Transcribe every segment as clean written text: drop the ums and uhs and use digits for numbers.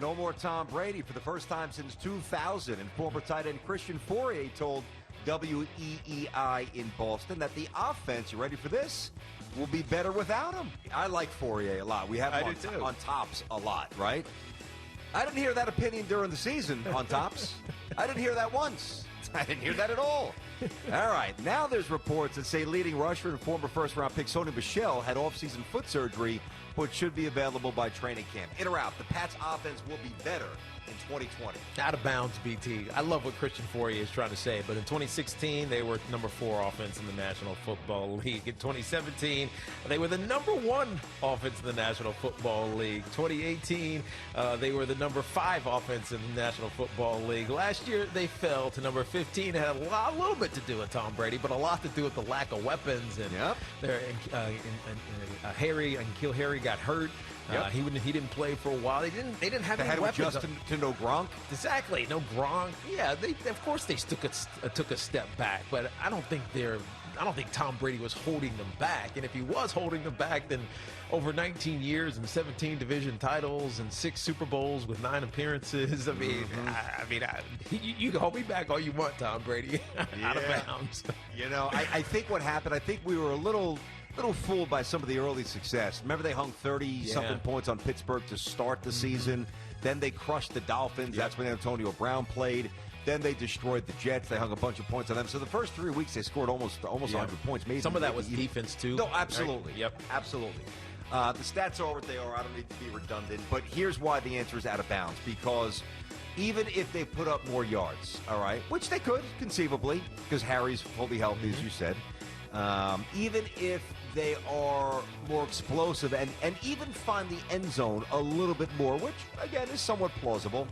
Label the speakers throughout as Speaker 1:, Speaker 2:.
Speaker 1: No more Tom Brady for the first time since 2000, and former tight end Christian Fourier told WEEI in Boston that the offense, you ready for this, will be better without him. I like Fourier a lot. We have him on Tops a lot, right? I didn't hear that opinion during the season on Tops. I didn't hear that once. I didn't hear that at all. All right, now there's reports that say leading rusher and former first-round pick Sony Michel had off-season foot surgery, but should be available by training camp. In or out, the Pats' offense will be better in 2020.
Speaker 2: Out of bounds, BT. I love what Christian Fourier is trying to say, but in 2016, they were number 4 offense in the National Football League. In 2017, they were the number 1 offense in the National Football League. 2018, they were the number 5 offense in the National Football League. Last year, they fell to number 15. It had a little bit to do with Tom Brady, but a lot to do with the lack of weapons. And Harry and N'Keal Harry got hurt.
Speaker 1: Yep.
Speaker 2: He didn't play for a while. They didn't have any weapons. They had to
Speaker 1: adjust to no Gronk.
Speaker 2: Exactly, no Gronk. Yeah, of course they took a step back, but I don't think Tom Brady was holding them back. And if he was holding them back, then over 19 years and 17 division titles and 6 Super Bowls with 9 appearances. You can hold me back all you want, Tom Brady. Out of bounds.
Speaker 1: You know, I think what happened, I think we were a little fooled by some of the early success. Remember they hung 30-something points on Pittsburgh to start the season. Then they crushed the Dolphins. Yep. That's when Antonio Brown played. Then they destroyed the Jets. They hung a bunch of points on them. So the first 3 weeks they scored almost 100 points. Maybe,
Speaker 2: some of that was defense too.
Speaker 1: No, absolutely.
Speaker 2: Right? Yep.
Speaker 1: Absolutely. The stats are what they are. I don't need to be redundant. But here's why the answer is out of bounds. Because even if they put up more yards, all right, which they could conceivably, because Harry's fully healthy, as you said, even if they are more explosive and even find the end zone a little bit more, which, again, is somewhat plausible,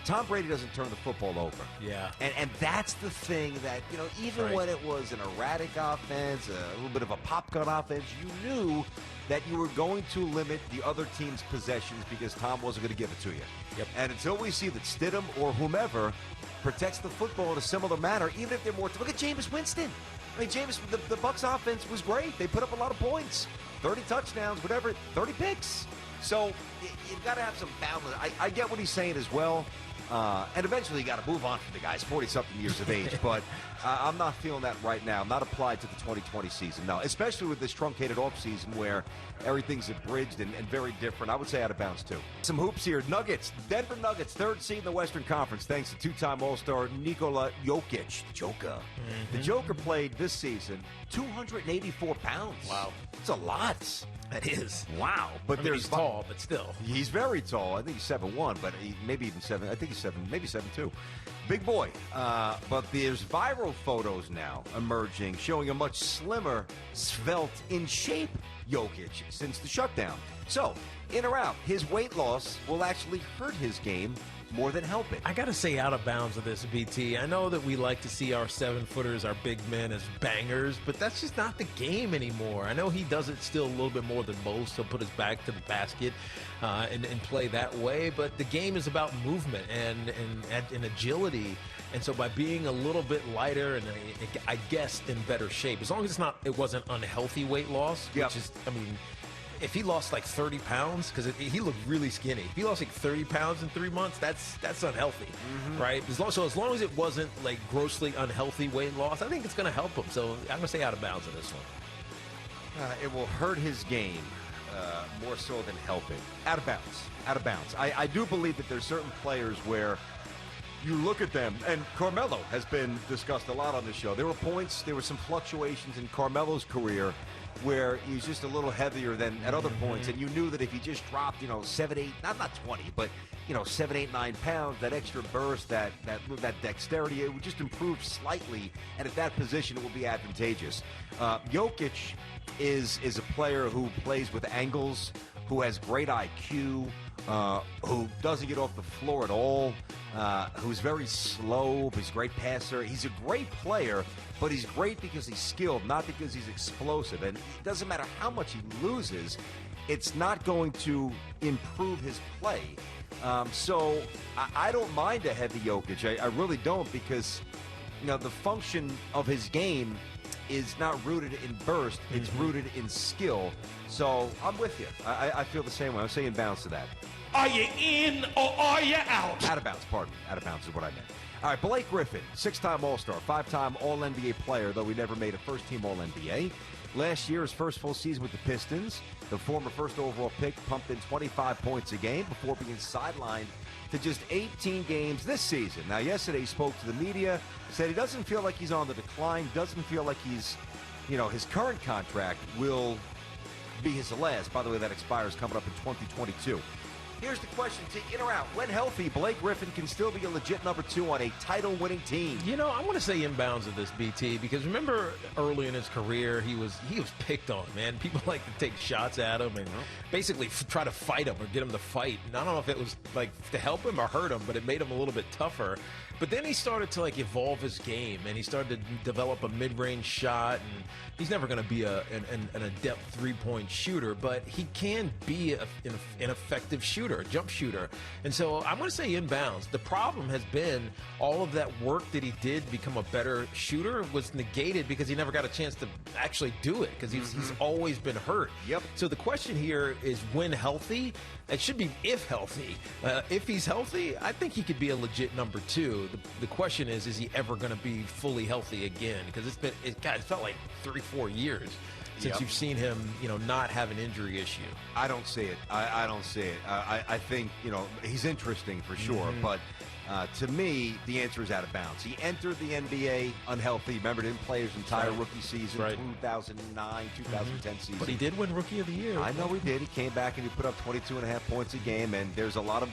Speaker 1: Tom Brady doesn't turn the football over.
Speaker 2: Yeah.
Speaker 1: And that's the thing that, you know, even when it was an erratic offense, a little bit of a pop-gun offense, you knew that you were going to limit the other team's possessions because Tom wasn't going to give it to you.
Speaker 2: Yep.
Speaker 1: And until we see that Stidham or whomever protects the football in a similar manner, even if they're more... Look at Jameis Winston. I mean, the Bucs offense was great. They put up a lot of points, 30 touchdowns, whatever, 30 picks. So you've got to have some balance. I get what he's saying as well. And eventually you got to move on from the guys, 40-something years of age. But I'm not feeling that right now. I'm not applied to the 2020 season. No, especially with this truncated offseason where everything's abridged and very different. I would say out of bounds, too. Some hoops here. Denver Nuggets, 3rd seed in the Western Conference, thanks to 2-time All-Star Nikola Jokić, the Joker. The Joker played this season 284 pounds.
Speaker 2: Wow.
Speaker 1: It's a lot.
Speaker 2: That is.
Speaker 1: Wow. But
Speaker 2: he's tall, but still.
Speaker 1: He's very tall. I think he's 7'1", but maybe even 7. I think he's 7, maybe 7'2". Big boy. But there's viral photos now emerging showing a much slimmer, svelte, in shape Jokic since the shutdown. So, in or out, his weight loss will actually hurt his game more than help it.
Speaker 2: I got to say out of bounds of this, BT. I know that we like to see our 7-footers, our big men as bangers, but that's just not the game anymore. I know he does it still a little bit more than most. He'll put his back to the basket and play that way, but the game is about movement and agility. And so by being a little bit lighter and I guess in better shape, as long as it wasn't unhealthy weight loss, which is, I mean, if he lost like 30 pounds, because he looked really skinny. If he lost like 30 pounds in 3 months, that's unhealthy, right? As long as it wasn't like grossly unhealthy weight loss, I think it's going to help him. So I'm going to say out of bounds on this one.
Speaker 1: It will hurt his game more so than help it. Out of bounds. Out of bounds. I do believe that there's certain players where you look at them, and Carmelo has been discussed a lot on this show. There were some fluctuations in Carmelo's career where he's just a little heavier than at other points, and you knew that if he just dropped, 7, 8, not 20, but 7, 8, 9 pounds, that extra burst, that dexterity, it would just improve slightly, and at that position it will be advantageous. Jokic is a player who plays with angles, who has great IQ, who doesn't get off the floor at all, who's very slow, but he's a great passer. He's a great player, but he's great because he's skilled, not because he's explosive. And it doesn't matter how much he loses, it's not going to improve his play. So I don't mind a heavy Jokic. I really don't, because the function of his game is not rooted in burst, it's rooted in skill. So I'm with you. I feel the same way. I'm saying bounce to that.
Speaker 3: Are you in or are you out?
Speaker 1: Out of bounds, pardon me. Out of bounds is what I meant. All right, Blake Griffin, 6-time All-Star, 5-time All-NBA player, though he never made a first-team All-NBA. Last year, his first full season with the Pistons, the former first overall pick pumped in 25 points a game before being sidelined to just 18 games this season. Now, yesterday he spoke to the media, said he doesn't feel like he's on the decline, doesn't feel like he's, his current contract will be his last. By the way, that expires coming up in 2022. Here's the question, T, in or out. When healthy, Blake Griffin can still be a legit number 2 on a title-winning team.
Speaker 2: I'm going to say inbounds of this, BT, because remember early in his career, he was picked on, man. People like to take shots at him and basically try to fight him or get him to fight. And I don't know if it was like to help him or hurt him, but it made him a little bit tougher. But then he started to evolve his game, and he started to develop a mid-range shot. And he's never going to be an adept three-point shooter, but he can be an effective shooter, a jump shooter. And so I'm going to say inbounds. The problem has been all of that work that he did to become a better shooter was negated because he never got a chance to actually do it because he's always been hurt.
Speaker 1: Yep.
Speaker 2: So the question here is when healthy. It should be if healthy. If he's healthy, I think he could be a legit number 2. The question is he ever going to be fully healthy again? Because it felt like 3-4 years since you've seen him, not have an injury issue.
Speaker 1: I don't see it. I don't see it. I think, he's interesting for sure, but to me, the answer is out of bounds. He entered the NBA unhealthy. Remember, didn't play his entire rookie season, 2009, 2010 season.
Speaker 2: But he did win Rookie of the Year.
Speaker 1: I know he did. He came back and he put up 22.5 points a game, and there's a lot of,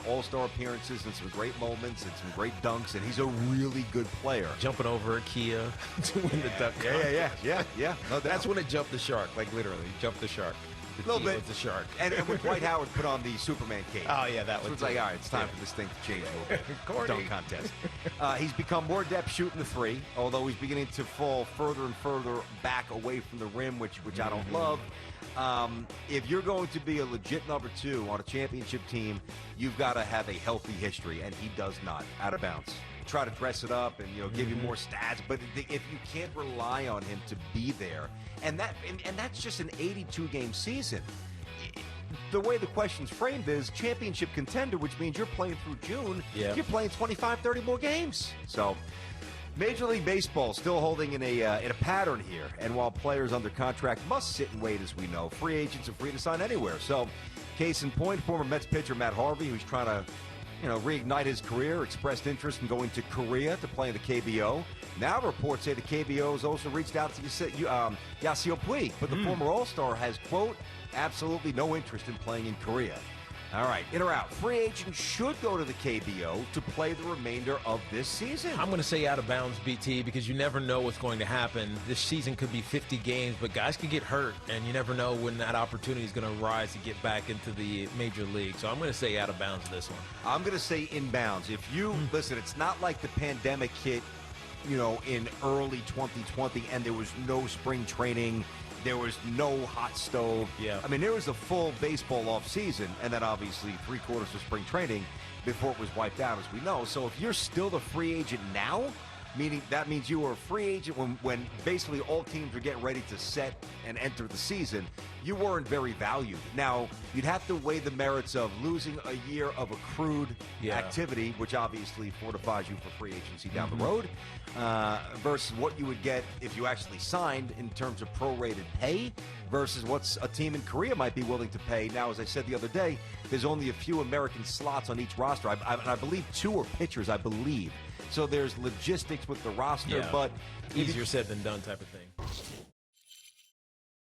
Speaker 1: all-star appearances and some great moments and some great dunks, and he's a really good player.
Speaker 2: Jumping over a Kia to win the dunk contest.
Speaker 1: Yeah. No,
Speaker 2: that's when it jumped the shark, like literally, jumped the shark.
Speaker 1: A little bit.
Speaker 2: The shark.
Speaker 1: And when Dwight Howard put on the Superman cape.
Speaker 2: Oh, yeah, that was
Speaker 1: it's like, all right, it's time for this thing to change a little bit. Dunk contest. He's become more adept shooting the three, although he's beginning to fall further and further back away from the rim, which I don't love. If you're going to be a legit number 2 on a championship team, you've got to have a healthy history, and he does not. Out of bounds. Try to dress it up and give you more stats, but if you can't rely on him to be there, and that's just an 82-game season. The way the question's framed is championship contender, which means you're playing through June. You're playing 25, 30 more games. So Major League Baseball still holding in a pattern here, and while players under contract must sit and wait, as we know, free agents are free to sign anywhere. So case in point, former Mets pitcher Matt Harvey, who's trying to reignite his career, expressed interest in going to Korea to play in the KBO. Now reports say the KBO has also reached out to Yasiel Puig, but the former All-Star has, quote, absolutely no interest in playing in Korea. All right, in or out. Free agents should go to the KBO to play the remainder of this season.
Speaker 2: I'm going to say out of bounds, BT, because you never know what's going to happen. This season could be 50 games, but guys could get hurt, and you never know when that opportunity is going to rise to get back into the major league. So I'm going to say out of bounds this one.
Speaker 1: I'm going to say inbounds. If you listen, it's not like the pandemic hit, in early 2020, and there was no spring training. There was no hot stove.
Speaker 2: Yeah.
Speaker 1: I mean, there was a full baseball offseason, and then obviously 3/4 of spring training before it was wiped out, as we know. So if you're still the free agent now, that means you were a free agent when basically all teams were getting ready to set and enter the season, you weren't very valued. Now, you'd have to weigh the merits of losing a year of accrued activity, which obviously fortifies you for free agency down the road, versus what you would get if you actually signed in terms of prorated pay versus what a team in Korea might be willing to pay. Now, as I said the other day, there's only a few American slots on each roster. I believe 2 are pitchers, I believe. So there's logistics with the roster, but
Speaker 2: easier said than done type of thing.